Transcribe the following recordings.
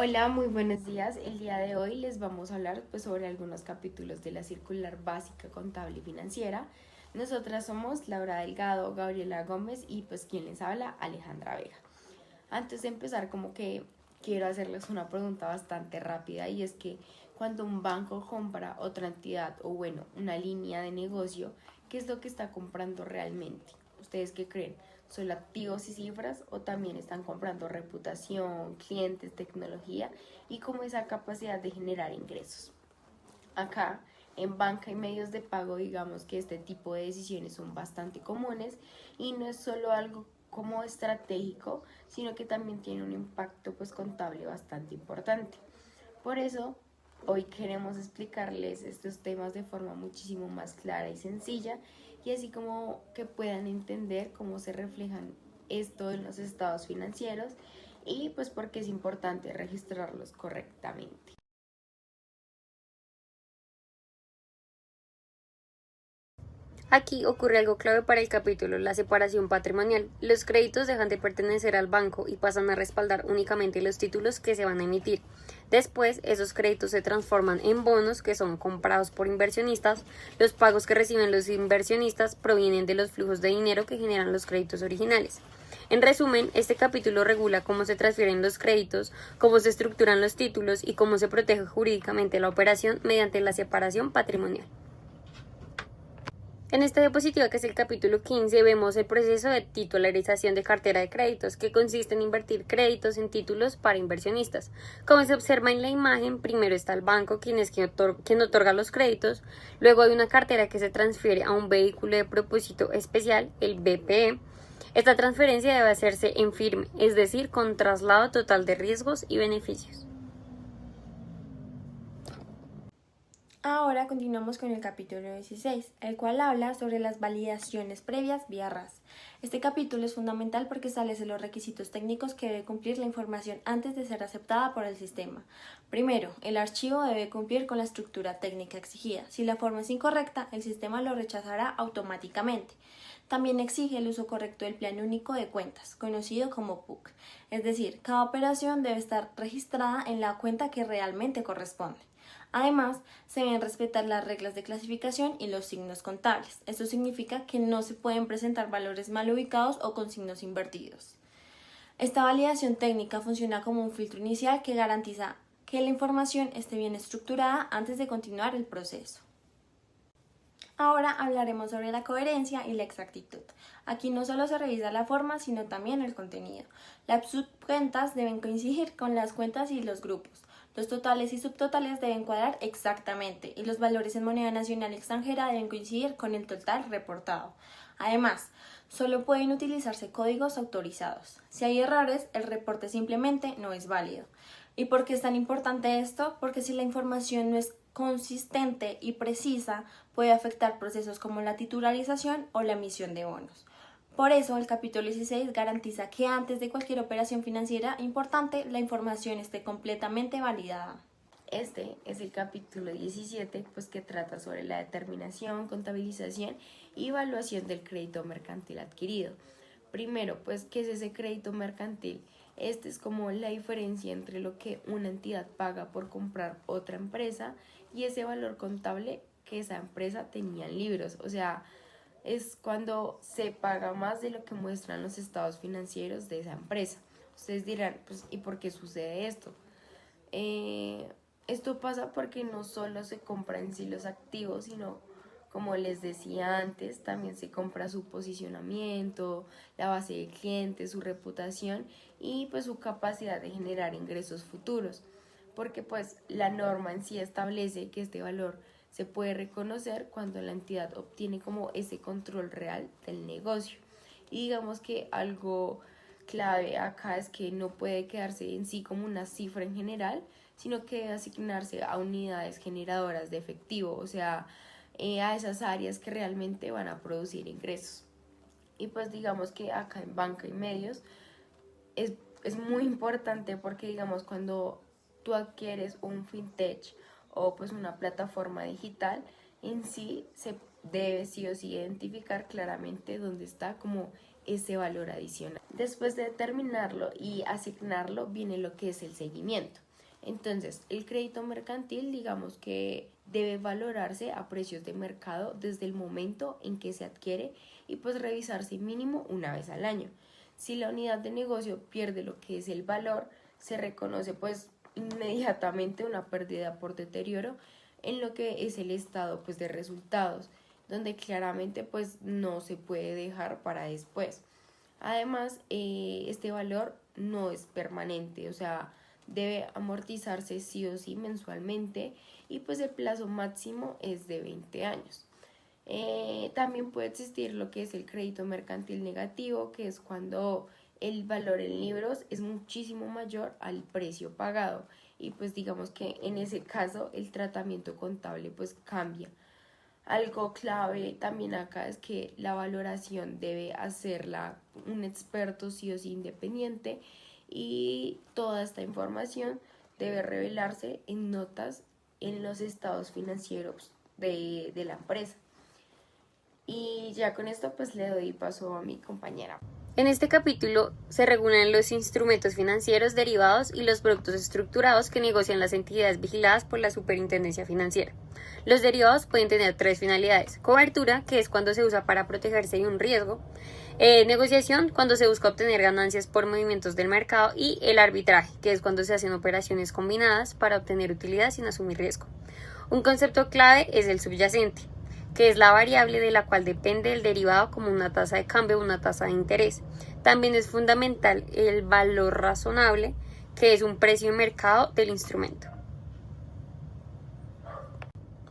Hola, muy buenos días. El día de hoy les vamos a hablar sobre algunos capítulos de la circular básica contable y financiera. Nosotras somos Laura Delgado, Gabriela Gómez y pues quien les habla, Alejandra Vega. Antes de empezar, como que quiero hacerles una pregunta bastante rápida y es que cuando un banco compra otra entidad o bueno, una línea de negocio, ¿qué es lo que está comprando realmente? ¿Ustedes qué creen? ¿Solo activos y cifras o también están comprando reputación, clientes, tecnología y como esa capacidad de generar ingresos? Acá en banca y medios de pago digamos que este tipo de decisiones son bastante comunes y no es solo algo como estratégico, sino que también tiene un impacto pues contable bastante importante. Por eso hoy queremos explicarles estos temas de forma muchísimo más clara y sencilla y así como que puedan entender cómo se reflejan esto en los estados financieros y pues por qué es importante registrarlos correctamente. Aquí ocurre algo clave para el capítulo, la separación patrimonial. Los créditos dejan de pertenecer al banco y pasan a respaldar únicamente los títulos que se van a emitir. Después, esos créditos se transforman en bonos que son comprados por inversionistas. Los pagos que reciben los inversionistas provienen de los flujos de dinero que generan los créditos originales. En resumen, este capítulo regula cómo se transfieren los créditos, cómo se estructuran los títulos y cómo se protege jurídicamente la operación mediante la separación patrimonial. En esta diapositiva, que es el capítulo 15, vemos el proceso de titularización de cartera de créditos, que consiste en invertir créditos en títulos para inversionistas. Como se observa en la imagen, primero está el banco, quien otorga los créditos, luego hay una cartera que se transfiere a un vehículo de propósito especial, el BPE. Esta transferencia debe hacerse en firme, es decir, con traslado total de riesgos y beneficios. Ahora continuamos con el capítulo 16, el cual habla sobre las validaciones previas vía RAS. Este capítulo es fundamental porque establece los requisitos técnicos que debe cumplir la información antes de ser aceptada por el sistema. Primero, el archivo debe cumplir con la estructura técnica exigida. Si la forma es incorrecta, el sistema lo rechazará automáticamente. También exige el uso correcto del plan único de cuentas, conocido como PUC. Es decir, cada operación debe estar registrada en la cuenta que realmente corresponde. Además, se deben respetar las reglas de clasificación y los signos contables. Esto significa que no se pueden presentar valores mal ubicados o con signos invertidos. Esta validación técnica funciona como un filtro inicial que garantiza que la información esté bien estructurada antes de continuar el proceso. Ahora hablaremos sobre la coherencia y la exactitud. Aquí no solo se revisa la forma, sino también el contenido. Las subcuentas deben coincidir con las cuentas y los grupos. Los totales y subtotales deben cuadrar exactamente y los valores en moneda nacional y extranjera deben coincidir con el total reportado. Además, solo pueden utilizarse códigos autorizados. Si hay errores, el reporte simplemente no es válido. ¿Y por qué es tan importante esto? Porque si la información no es consistente y precisa, puede afectar procesos como la titularización o la emisión de bonos. Por eso, el capítulo 16 garantiza que antes de cualquier operación financiera importante, la información esté completamente validada. Este es el capítulo 17, pues que trata sobre la determinación, contabilización y evaluación del crédito mercantil adquirido. Primero, pues, ¿qué es ese crédito mercantil? Este es como la diferencia entre lo que una entidad paga por comprar otra empresa y ese valor contable que esa empresa tenía en libros. O sea, es cuando se paga más de lo que muestran los estados financieros de esa empresa. Ustedes dirán, pues, ¿y por qué sucede esto? Eh, Esto pasa porque no solo se compra en sí los activos, sino como les decía antes, también se compra su posicionamiento, la base de clientes, su reputación y pues su capacidad de generar ingresos futuros. Porque pues la norma en sí establece que este valor se puede reconocer cuando la entidad obtiene como ese control real del negocio. Y digamos que algo clave acá es que no puede quedarse en sí como una cifra en general, sino que debe asignarse a unidades generadoras de efectivo, o sea, a esas áreas que realmente van a producir ingresos. Y pues digamos que acá en banca y medios es, es muy importante porque digamos cuando tú adquieres un fintech o pues una plataforma digital, en sí se debe sí o sí identificar claramente dónde está como ese valor adicional. Después de determinarlo y asignarlo viene lo que es el seguimiento. Entonces, el crédito mercantil, digamos que debe valorarse a precios de mercado desde el momento en que se adquiere y pues revisarse mínimo una vez al año. Si la unidad de negocio pierde lo que es el valor, se reconoce pues inmediatamente una pérdida por deterioro en lo que es el estado pues de resultados, donde claramente pues no se puede dejar para después. Además, este valor no es permanente, o sea, debe amortizarse sí o sí mensualmente y pues el plazo máximo es de 20 años. También puede existir lo que es el crédito mercantil negativo, que es cuando el valor en libros es muchísimo mayor al precio pagado y pues digamos que en ese caso el tratamiento contable pues cambia. Algo clave también acá es que la valoración debe hacerla un experto sí o sí independiente y toda esta información debe revelarse en notas en los estados financieros de la empresa. Y ya con esto pues le doy paso a mi compañera. En este capítulo se regulan los instrumentos financieros derivados y los productos estructurados que negocian las entidades vigiladas por la Superintendencia Financiera. Los derivados pueden tener tres finalidades: cobertura, que es cuando se usa para protegerse de un riesgo; negociación, cuando se busca obtener ganancias por movimientos del mercado; y el arbitraje, que es cuando se hacen operaciones combinadas para obtener utilidad sin asumir riesgo. Un concepto clave es el subyacente, que es la variable de la cual depende el derivado, como una tasa de cambio o una tasa de interés. También es fundamental el valor razonable, que es un precio de mercado del instrumento.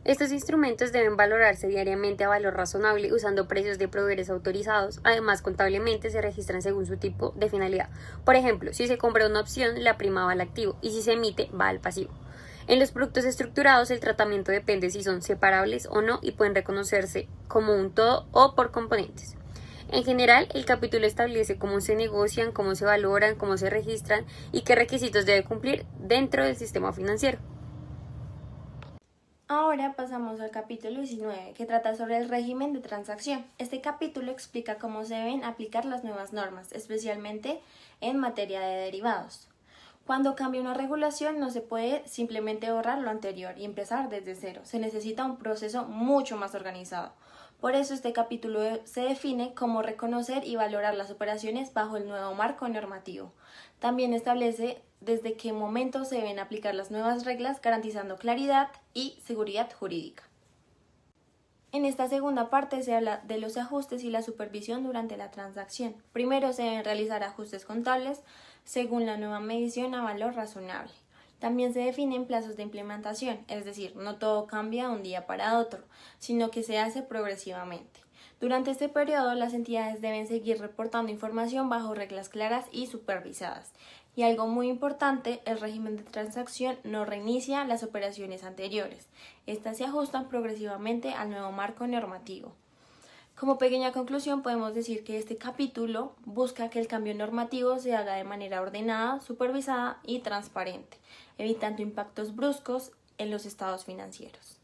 Estos instrumentos deben valorarse diariamente a valor razonable usando precios de proveedores autorizados. Además, contablemente se registran según su tipo de finalidad. Por ejemplo, si se compra una opción, la prima va al activo, y si se emite, va al pasivo. En los productos estructurados, el tratamiento depende si son separables o no y pueden reconocerse como un todo o por componentes. En general, el capítulo establece cómo se negocian, cómo se valoran, cómo se registran y qué requisitos debe cumplir dentro del sistema financiero. Ahora pasamos al capítulo 19, que trata sobre el régimen de transacción. Este capítulo explica cómo se deben aplicar las nuevas normas, especialmente en materia de derivados. Cuando cambia una regulación, no se puede simplemente borrar lo anterior y empezar desde cero. Se necesita un proceso mucho más organizado. Por eso este capítulo se define cómo reconocer y valorar las operaciones bajo el nuevo marco normativo. También establece desde qué momento se deben aplicar las nuevas reglas, garantizando claridad y seguridad jurídica. En esta segunda parte se habla de los ajustes y la supervisión durante la transacción. Primero se deben realizar ajustes contables según la nueva medición a valor razonable. También se definen plazos de implementación, es decir, no todo cambia de un día para otro, sino que se hace progresivamente. Durante este periodo, las entidades deben seguir reportando información bajo reglas claras y supervisadas. Y algo muy importante, el régimen de transacción no reinicia las operaciones anteriores. Estas se ajustan progresivamente al nuevo marco normativo. Como pequeña conclusión, podemos decir que este capítulo busca que el cambio normativo se haga de manera ordenada, supervisada y transparente, evitando impactos bruscos en los estados financieros.